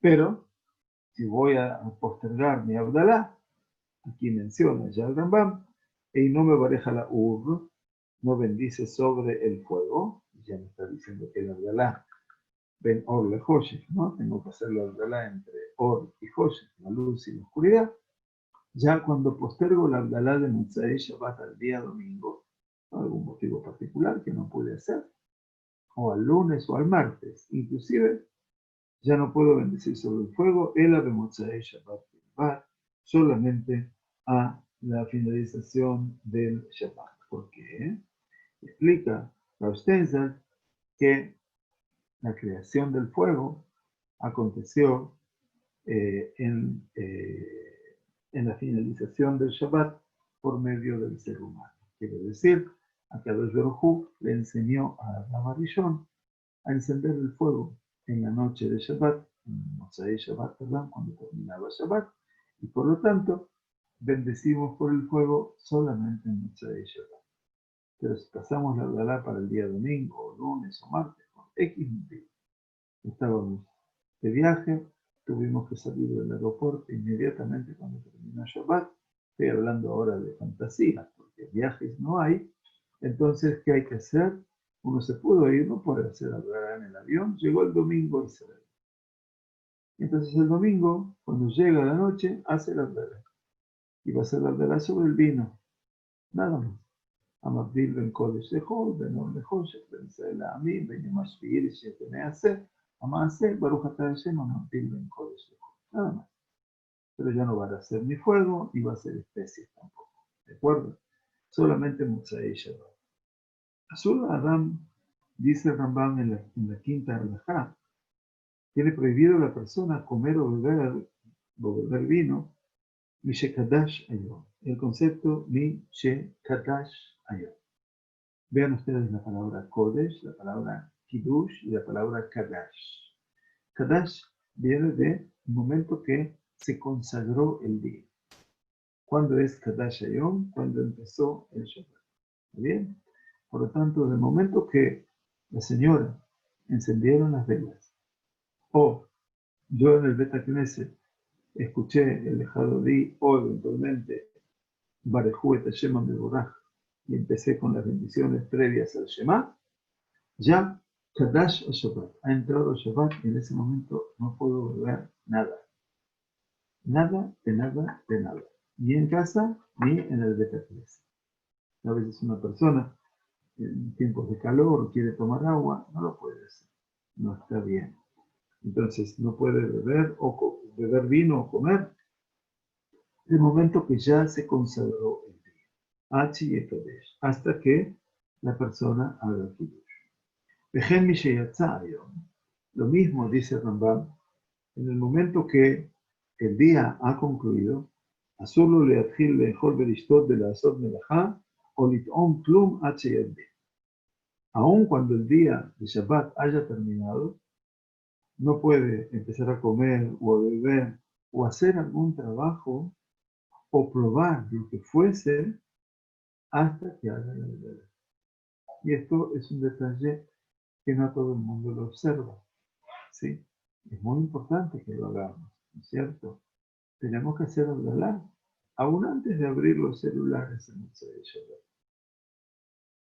S1: Pero, si voy a postergar mi Abdalá, aquí menciona ya el Rambam, y no me bareja la no bendice sobre el fuego, ya me está diciendo que el Abdalá, ben Or le Hoshech, ¿no? Tengo que hacer la Abdalá entre Or y Hoshech, la luz y la oscuridad. Ya cuando postergo la Abdalá de Motzei Shabbat al día domingo, por algún motivo particular que no puede hacer, o al lunes o al martes, inclusive, ya no puedo bendecir sobre el fuego, el de Motzei Shabbat, solamente a la finalización del Shabbat. ¿Por qué? Explica Rav Steinzal que la creación del fuego aconteció en la finalización del Shabbat por medio del ser humano. Quiere decir, a Kadosh Baruj Hu le enseñó a Adam Arishon a encender el fuego en la noche de Shabbat, en Motzei Shabbat, perdón, cuando terminaba Shabbat, y por lo tanto, bendecimos por el fuego solamente en Motzei Shabbat. Pero si pasamos la Abdalá para el día domingo, o lunes, o martes, con X motivo, estábamos de viaje, tuvimos que salir del aeropuerto inmediatamente cuando terminó Shabbat. Estoy hablando ahora de fantasía, porque viajes no hay. Entonces, ¿qué hay que hacer? Uno se pudo ir, no puede hacer Abdalá en el avión. Llegó el domingo y se ve. Entonces el domingo, cuando llega la noche, hace la Abdalá. Y va a hacer la Abdalá sobre el vino. Nada más. המבדיל בין קודש לחול, בין אור לחושך, בין ישראל לעמים, בין יום השביעי לשבת ימי עשה, המעשה, ברוך אתה השם, המבדיל בין קודש לחול. Nada más. Pero ya no va a hacer ni fuego, ni va a hacer especies tampoco. ¿De acuerdo? Solamente Motzei Shabbat. Azul Adam, dice Rambam en la quinta halajá, tiene prohibido a la persona comer o beber vino, mi shekadash ayom. El concepto mi shekadash ayom. Vean ustedes la palabra Kodesh, la palabra Kiddush y la palabra Kadash. Kadash viene del momento que se consagró el día. ¿Cuándo es Kadash Ayom? Cuando empezó el Shabbat. ¿Está bien? Por lo tanto, del momento que la señora encendieron las velas, o yo en el Beta Knesset escuché el Lejadodí, o eventualmente Barejú et Hashem Mevorach, y empecé con las bendiciones previas al Shema, ya Kadash o Shabbat, ha entrado Shabbat y en ese momento no puedo beber nada. Nada, de nada, de nada. Ni en casa, ni en el Beta Knesset. A veces una persona en tiempos de calor quiere tomar agua, no lo puede hacer. No está bien. Entonces no puede beber o beber vino o comer el momento que ya se consagró el día. Hachi y Kadesh, hasta que la persona haga Kiddush. Lo mismo dice Rambam, en el momento que el día ha concluido, Asolo le adgil lejol berishtot de la azot melajá o lit'om klum h. Aun cuando el día de Shabbat haya terminado, no puede empezar a comer o a beber o hacer algún trabajo o probar lo que fuese hasta que haga la verdad. Y esto es un detalle que no todo el mundo lo observa. ¿Sí? Es muy importante que lo hagamos, ¿no es cierto? Tenemos que hacer Abdalá, aún antes de abrir los celulares en el Shabbat.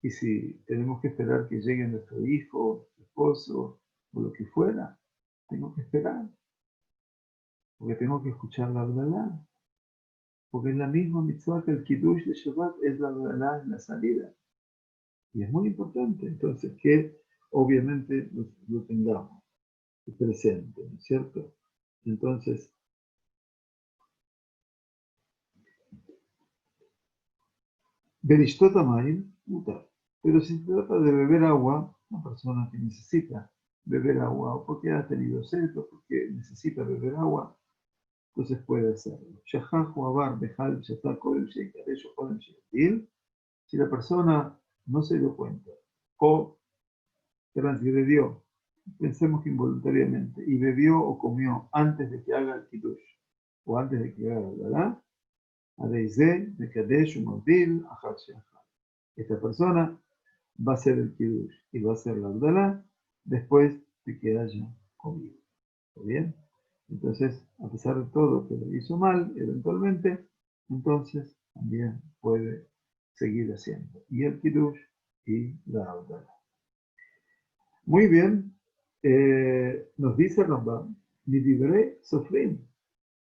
S1: Y si tenemos que esperar que llegue nuestro hijo, esposo o lo que fuera, tengo que esperar. Porque tengo que escuchar la Abdalá. Porque es la misma mitzvah que el Kiddush de Shabbat, es la Abdalá en la salida. Y es muy importante, entonces, que obviamente lo tengamos presente, ¿no es cierto? Entonces, Berishtot Hamayim, mutar. Pero si se trata de beber agua, una persona que necesita beber agua, o porque ha tenido sed, o porque necesita beber agua, entonces puede hacerlo. Shahahu abar behal shatar kodem sheikadesh o kodem sheikatil. Si la persona no se dio cuenta, o transgredió, pensemos que involuntariamente, y bebió o comió antes de que haga el kiddush, o antes de que haga el dalá, adeizé, mekadesh, umavdil, achar sheachar. Esta persona va a hacer el kiddush y va a hacer la abdalá después de que haya comido. ¿Está bien? Entonces, a pesar de todo que lo hizo mal, eventualmente, entonces también puede seguir haciendo. Y el kiddush y la abdalá. Muy bien. Nos dice Rambam, mi divrei sofrim,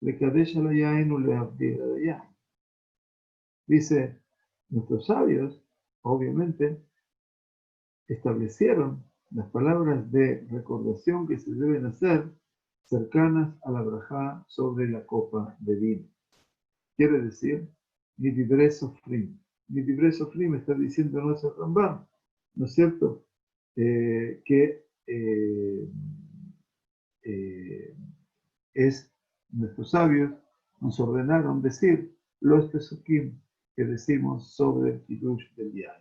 S1: le kadesh al yain u le abdir al yain. Dice, nuestros sabios, obviamente, establecieron las palabras de recordación que se deben hacer cercanas a la brajá sobre la copa de vino. Quiere decir, mi divrei sofrim. Mi divrei sofrim está diciendo no es el Rambam, ¿no es cierto? Que nuestros sabios nos ordenaron decir los pesukim que decimos sobre el Kiddush del día.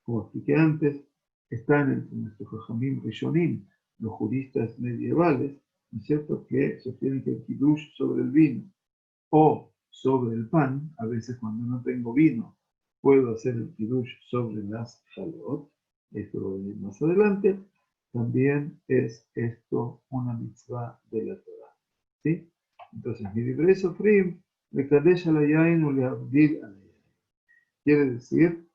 S1: Como expliqué antes, están entre nuestros Jajamim Rishonim, los juristas medievales, ¿no es cierto?, que sostienen que el Kiddush sobre el vino o sobre el pan, a veces cuando no tengo vino, puedo hacer el Kiddush sobre las Shalot, esto lo voy a venir más adelante, también es esto una mitzvah de la Torah, ¿sí? Entonces, mi libre sofrim, le kadesh al yain o le abdil al yain. Quiere decir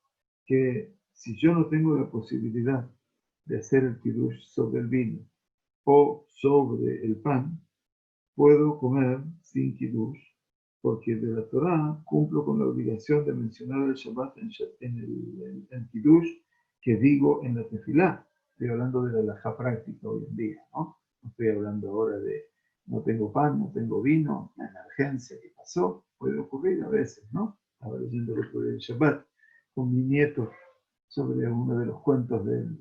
S1: que si yo no tengo la posibilidad de hacer el kiddush sobre el vino o sobre el pan, puedo comer sin kiddush, porque de la Torah cumplo con la obligación de mencionar el Shabbat en el kiddush que digo en la tefilá. Estoy hablando de la halajá práctica hoy en día, ¿no? No estoy hablando ahora de no tengo pan, no tengo vino, una emergencia que pasó, puede ocurrir a veces, ¿no? Estaba leyendo el otro día el Shabbat con mi nieto sobre uno de los cuentos del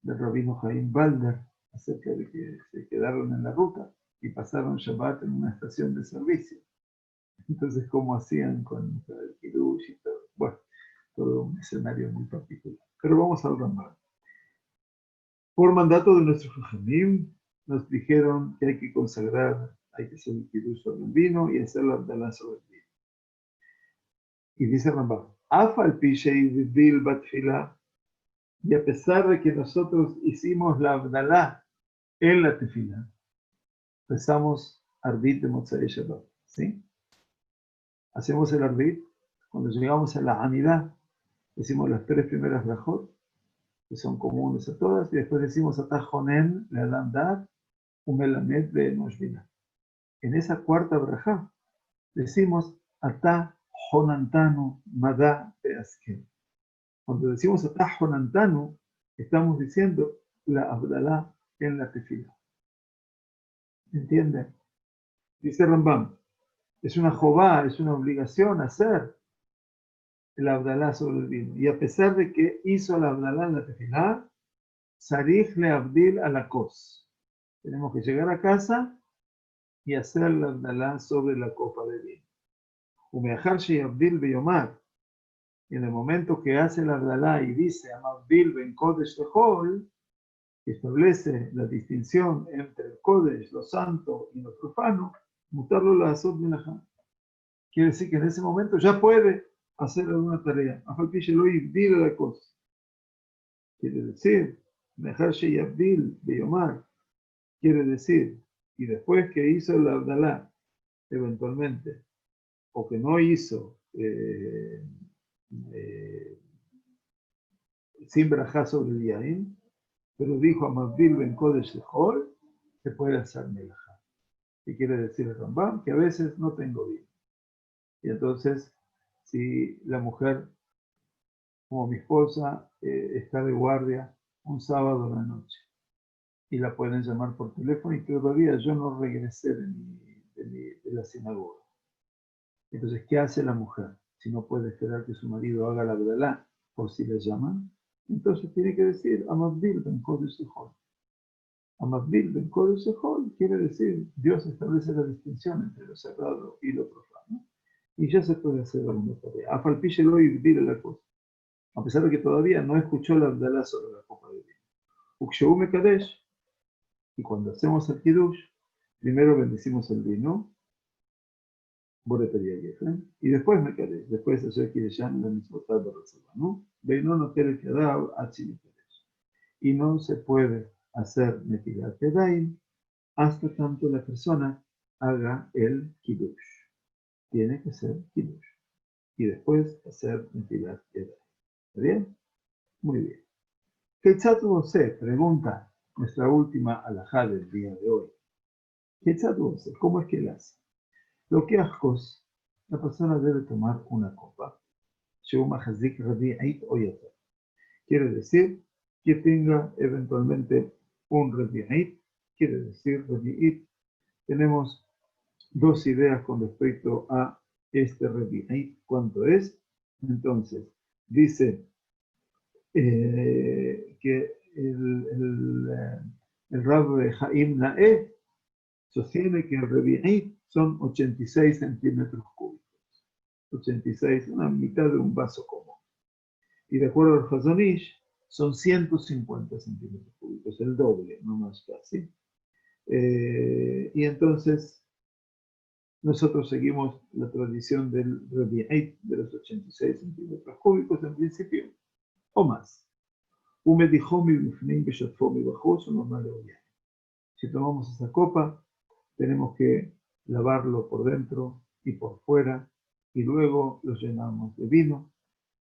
S1: rabino Jaim Balder acerca de que se quedaron en la ruta y pasaron Shabbat en una estación de servicio. Entonces, ¿cómo hacían con el Kiddush y todo? Bueno, todo un escenario muy particular. Pero vamos al Rambam. Por mandato de nuestros Jajamim, nos dijeron que hay que consagrar, hay que hacer el Kiddush sobre el vino y hacer la Abdalá sobre el vino. Y dice Rambam, Afal Pishei Vidil Batfila, y a pesar de que nosotros hicimos la Abdalá en la tefila, rezamos Arbit de Motzai Shabbat, ¿sí? Hacemos el Arbit, cuando llegamos a la Amidá, decimos las 3 primeras brajot, que son comunes a todas, y después decimos Atajonen, le Adam Dad, Umelamed de Noshvina. En esa cuarta brajá, decimos Atajonantanu Madá Beaskel. Cuando decimos Atajonantanu, estamos diciendo la Abdalá en la tefila. ¿Entienden? Dice Rambam, es una jová, es una obligación hacer el Abdalá sobre el vino. Y a pesar de que hizo el Abdalá en la tefilá, Sarich le Abdil a la cos. Tenemos que llegar a casa y hacer el Abdalá sobre la copa de vino. Umeachar she Abdil beyomar. Y en el momento que hace el Abdalá y dice Amabdil ben Kodesh Tehol, que establece la distinción entre el Kodesh, lo santo, y lo profano, mutarlo la azot minajá. Quiere decir que en ese momento ya puede hacer alguna tarea. Dile la cosa. Quiere decir, dejar Sheyabdil Beyomar. Quiere decir, y después que hizo el Abdalá, eventualmente, o que no hizo sin brajá sobre el Yain, pero dijo a Mabdil Ben Kodesh Shehol, se puede hacer melajá. ¿Qué quiere decir el Rambam? Que a veces no tengo vino. Y entonces, si la mujer, como mi esposa, está de guardia un sábado en la noche y la pueden llamar por teléfono y todavía yo no regresé de la sinagoga. Entonces, ¿qué hace la mujer? Si no puede esperar que su marido haga la Abdalá por si le llaman, entonces tiene que decir Amabdil Ben Kodesh Shehol. Amabdil Ben Kodesh Shehol quiere decir Dios establece la distinción entre lo sagrado y lo profano. Y ya se puede hacer alguna tarea. Afalpiche lo y dile la cosa. A pesar de que todavía no escuchó la Abdalá sobre la copa de vino. Uksheu Mekadesh, y cuando hacemos el Kiddush, primero bendecimos el vino, y después Mekadesh, después hacer Kideshan, la mitzvotá de reserva, ¿no? Vino no quiere quedar a Mekadesh. Y no se puede hacer Netilat Yadayim hasta tanto la persona haga el Kiddush. Tiene que ser Kiddush. Y después hacer Netilat Yadayim. ¿Está bien? Muy bien. Ketzat Vosé, pregunta nuestra última alajá del día de hoy. Ketzat Vosé, ¿cómo es que él hace? Lo que ascos, la persona debe tomar una copa. Sheuma Hazik Rabi'ait Oyatar. Quiere decir que tenga eventualmente un Rabi'ait, quiere decir Rabi'it. Tenemos dos ideas con respecto a este Rabi'ait. ¿Cuánto es? Entonces, dice que el Rab Jaim Nae sostiene que el Revi'í son 86 centímetros cúbicos. 86, una mitad de un vaso común. Y de acuerdo al Chazon Ish, son 150 centímetros cúbicos, el doble, no más casi. Y entonces, nosotros seguimos la tradición del Revi'í de los 86 centímetros cúbicos en principio, o más. Si tomamos esa copa, tenemos que lavarlo por dentro y por fuera, y luego lo llenamos de vino.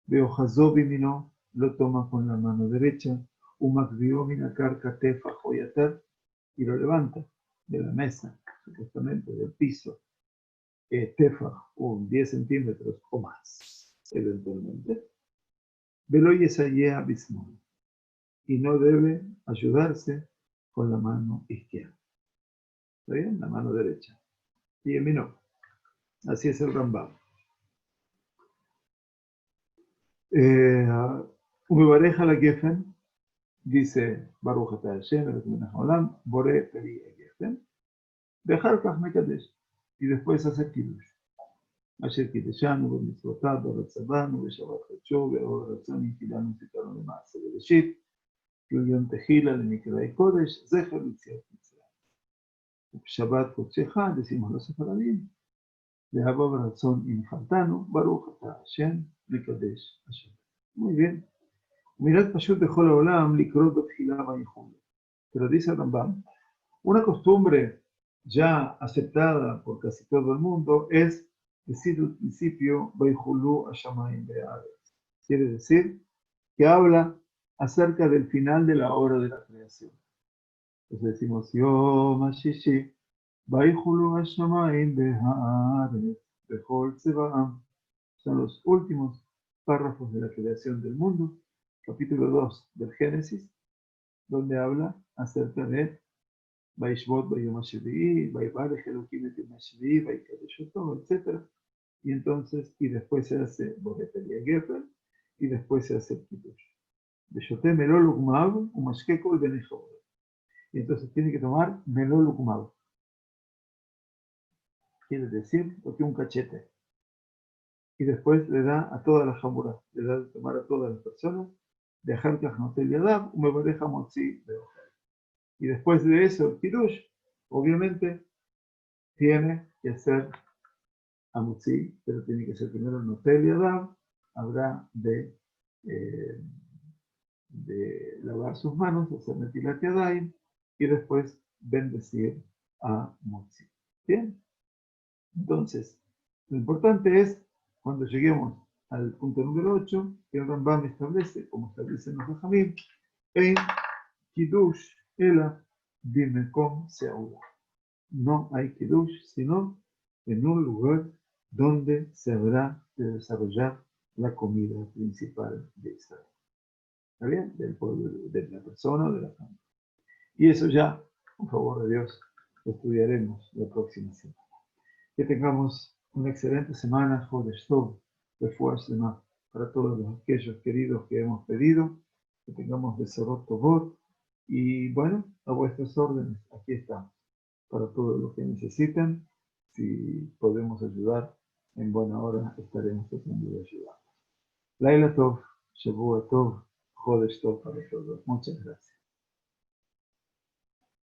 S1: Veo Hazobimino, lo toma con la mano derecha, Umakbiomina Karka Tefa Joyatar, y lo levanta de la mesa, supuestamente del piso, Tefa, 10 centímetros o más, eventualmente. Velo Yesayea Bismol, y no debe ayudarse con la mano izquierda. ¿Está bien? La mano derecha. Y en mí no. Así es el Rambam. Umebareja la Geffen, dice Baruch Ata Hashem, Eretmenach Olam, Bore Peri Geffen, dejar Kach Mekadesh, y después hacer Kiddush. Asher Kiddeshanu, Bemitzvotav, Beratzavanu, Beshavat Chacho, Beor Ratzon, Intilanu, Zikaron de Maase Bereshit, Yom Tehila, Lemikrai Kodesh, Zecher Yitziat Mitzrayim. Shabbat Kodesh, decimos los sefaradim, de Abba Beratzon Infantano, Baruch Ata Hashem, Mekadesh Hashem. Muy bien. Mirad Pashut de Jola Olam, Likrot B'Tchila Vaychulu. Pero dice Rambam, una costumbre ya aceptada por casi todo el mundo es decir al principio Vaychulu Hashamayim Be'aretz. Quiere decir que habla acerca del final de la obra de la creación. Entonces decimos Yom HaShishi Vaychulu Hashamayim Be'aretz Bechol Tzevaam. Son los últimos párrafos de la creación del mundo, capítulo 2 del Génesis, donde habla acerca de Vaishvot Vayom HaShevi'i, Vayvarech Elohim et Yom HaShevi'i, Vaykadeshoto, etc. Y entonces, y después se hace Boret Gefer, y después se hace Kiddush. Beshoté Melol Ukmav, Umashke Kol Benechor. Y entonces tiene que tomar Melol Ukmav. Quiere decir, porque un cachete. Y después le da a toda la jamura, le da de tomar a todas las personas, de Ajar Kajnotel Yadav, Umebareja Motzi de Ojal. Y después de eso, el Kiddush, obviamente, tiene que ser Amutzi, pero tiene que ser primero Notel Yadav, habrá de lavar sus manos, hacer Netilat Yadayim, y después bendecir a Motzi. ¿Bien? Entonces, lo importante es, cuando lleguemos al punto número 8, que el Rambam establece, como establecen los Jajamim, en Kiddush, Ela, Bimekom Seula. No hay Kiddush, sino en un lugar donde se habrá de desarrollar la comida principal de Israel. ¿Está bien? Del pueblo, de la persona o de la familia. Y eso ya, por favor de Dios, lo estudiaremos la próxima semana. Que tengamos una excelente semana, Jodesh Tov, Refuah Shlema, para todos aquellos queridos que hemos pedido, que tengamos Besorot Tovot, y bueno, a vuestras órdenes, aquí estamos, para todo lo que necesiten. Si podemos ayudar, en buena hora estaremos tratando de ayudar. Laila Tov, Shavua Tov, Jodesh Tov para todos. Muchas gracias.